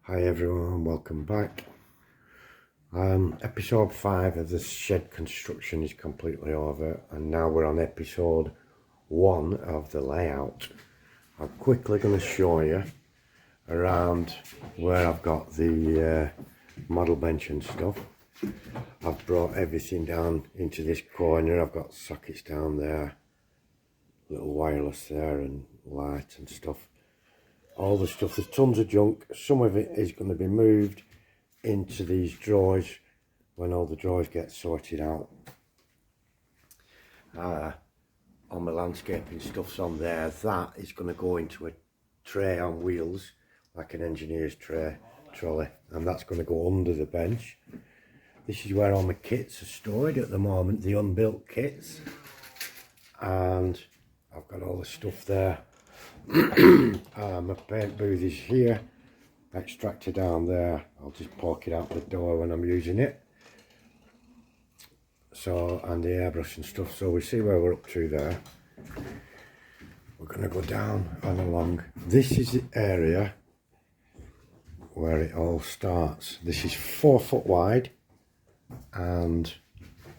Hi everyone, welcome back. Episode 5 of the shed construction is completely over, and now we're on episode 1 of the layout. I'm quickly going to show you around where I've got the model bench and stuff. I've brought everything down into this corner. I've got sockets down there, little wireless there and light and stuff. All the stuff, there's tons of junk. Some of it is going to be moved into these drawers when all the drawers get sorted out. On my landscaping stuff's on there. That is going to go into a tray on wheels, like an engineer's trolley, and that's going to go under the bench. This is where all my kits are stored at the moment, the unbuilt kits, and I've got all the stuff there. My paint booth is here, extractor down there. I'll just poke it out the door when I'm using it. So, and the airbrush and stuff. So we see where we're up to there. We're going to go down and along. This is the area where it all starts. This is 4 foot wide, and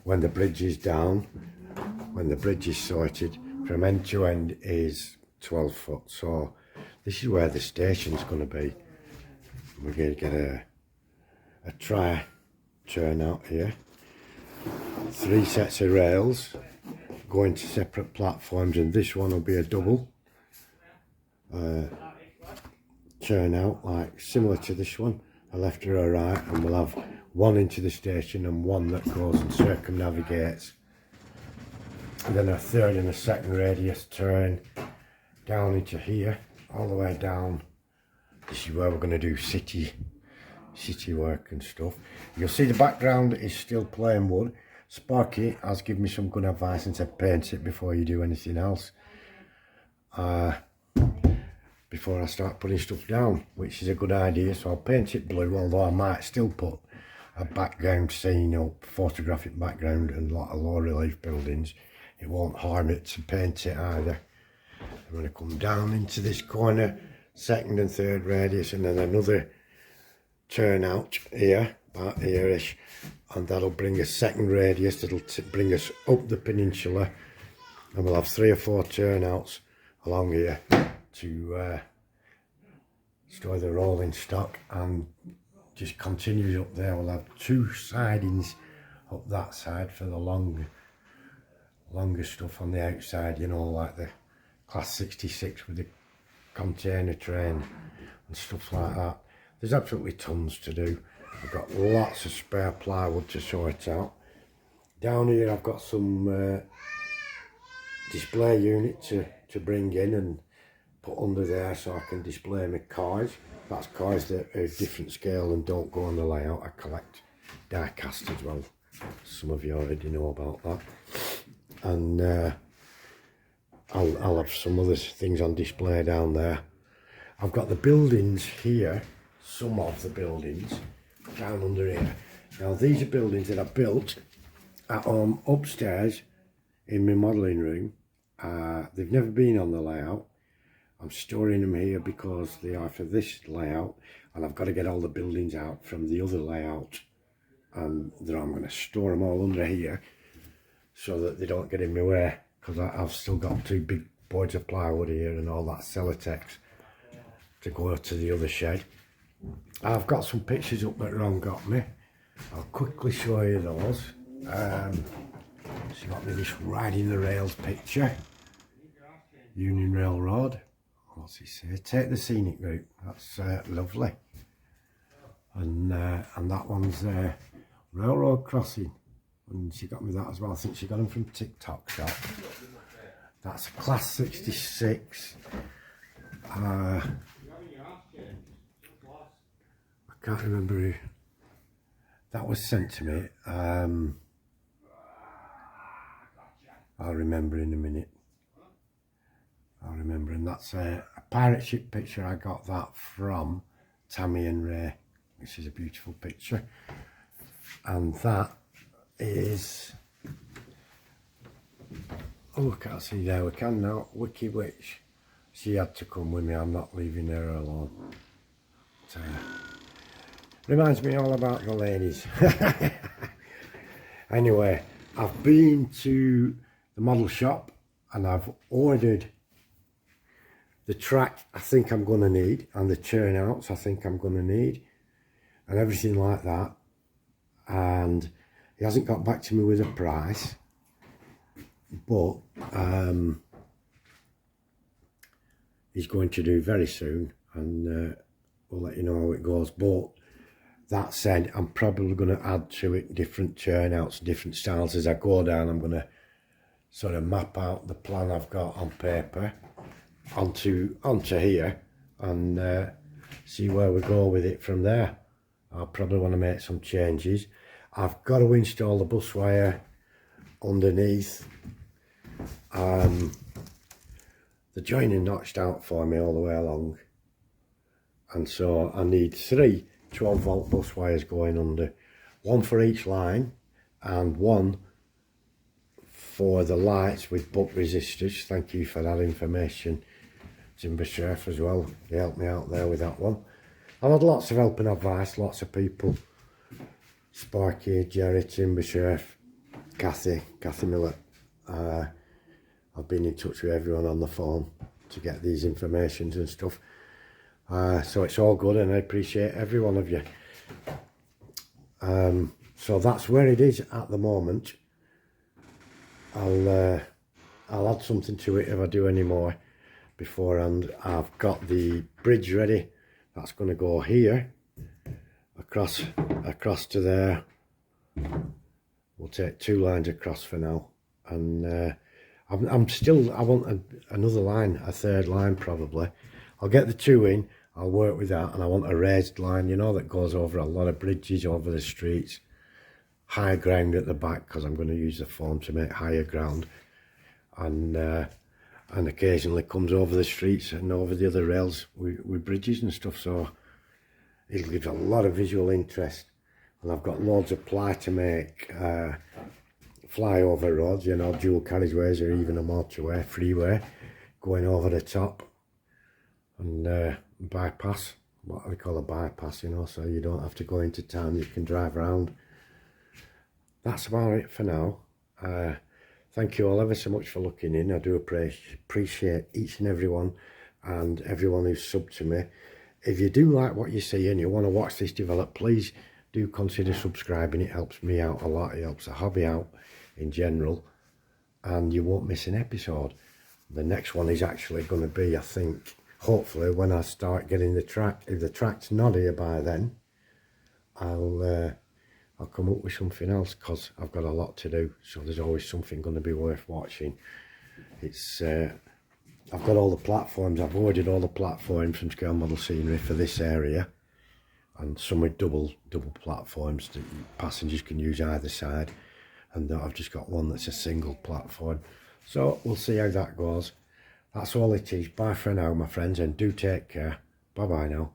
when the bridge is down, when the bridge is sorted, from end to end is 12 foot. So this is where the station's going to be. We're going to get a turn out here. 3 sets of rails going to separate platforms, and this one will be a double turn out, like similar to this one, a left or a right, and we'll have one into the station and one that goes and circumnavigates, and then a third and a second radius turn down into here, all the way down. This is where we're going to do city work and stuff. You'll see the background is still plain wood. Sparky has given me some good advice and said paint it before you do anything else, before I start putting stuff down, which is a good idea. So I'll paint it blue, although I might still put a background scene up, photographic background, and a lot of low relief buildings. It won't harm it to paint it either. I'm going to come down into this corner, second and third radius, and then another turn out here, about here-ish, and that'll bring a second radius that'll bring us up the peninsula, and we'll have 3 or 4 turnouts along here to store the rolling stock, and just continues up there. We'll have 2 sidings up that side for the longer stuff on the outside, you know, like the Class 66 with the container train and stuff like that. There's absolutely tons to do. I've got lots of spare plywood to sort out. Down here I've got some display unit to bring in and put under there so I can display my coins. That's coins that are different scale and don't go on the layout. I collect die cast as well. Some of you already know about that. And I'll have some other things on display down there. I've got the buildings here, some of the buildings down under here. Now these are buildings that I built at home upstairs in my modelling room. They've never been on the layout. I'm storing them here because they are for this layout, and I've got to get all the buildings out from the other layout, and then I'm going to store them all under here so that they don't get in my way, because I've still got 2 big boards of plywood here and all that Celotex to go to the other shed. I've got some pictures up that Ron got me. I'll quickly show you those. She got me this riding the rails picture, Union Railroad. What's he say? Take the scenic route. That's lovely. And that one's railroad crossing, and she got me that as well. I think she got them from TikTok shop. That's a Class 66. I can't remember who that was sent to me. I'll remember in a minute. I'll remember, and that's a pirate ship picture. I got that from Tammy and Ray, which is a beautiful picture. And that is, oh, I can't see there, we can now, Wiki Witch. She had to come with me, I'm not leaving her alone. Reminds me all about the ladies. Anyway, I've been to the model shop and I've ordered the track I think I'm going to need and the turnouts I think I'm going to need and everything like that. And he hasn't got back to me with a price, but he's going to do very soon, and we'll let you know how it goes. But that said, I'm probably going to add to it different turnouts, different styles as I go down. I'm going to sort of map out the plan I've got on paper onto here and see where we go with it from there. I'll probably want to make some changes. I've got to install the bus wire underneath. The joining notched out for me all the way along, and so I need 3 12-volt bus wires going under, one for each line and one for the lights with buck resistors. Thank you for that information, Timbersurf, as well. They helped me out there with that one. I've had lots of help and advice, lots of people. Sparky, Jerry, Timbersurf, Kathy Miller. I've been in touch with everyone on the phone to get these informations and stuff. So it's all good, and I appreciate every one of you. So that's where it is at the moment. I'll add something to it if I do any more beforehand. I've got the bridge ready. That's going to go here, across to there. We'll take 2 lines across for now, and I want another line, a 3rd line probably. I'll get the 2 in, I'll work with that, and I want a raised line, you know, that goes over a lot of bridges over the streets. Higher ground at the back, because I'm going to use the foam to make higher ground, and occasionally comes over the streets and over the other rails with bridges and stuff, so it'll give a lot of visual interest. And I've got loads of ply to make flyover roads, you know, dual carriageways or even a motorway, freeway, going over the top, and bypass, what we call a bypass, you know, so you don't have to go into town, you can drive around. That's about it for now. Thank you all ever so much for looking in. I do appreciate each and every one, and everyone who's subbed to me. If you do like what you see and you want to watch this develop, please do consider subscribing. It helps me out a lot. It helps the hobby out in general, and you won't miss an episode. The next one is actually going to be, I think, hopefully when I start getting the track. If the track's not here by then, I'll come up with something else, because I've got a lot to do, so there's always something going to be worth watching. It's I've got all the platforms. I've ordered all the platforms from Scale Model Scenery for this area, and some with double platforms that passengers can use either side, and I've just got one that's a single platform. So we'll see how that goes. That's all it is. Bye for now, my friends, and do take care. Bye bye now.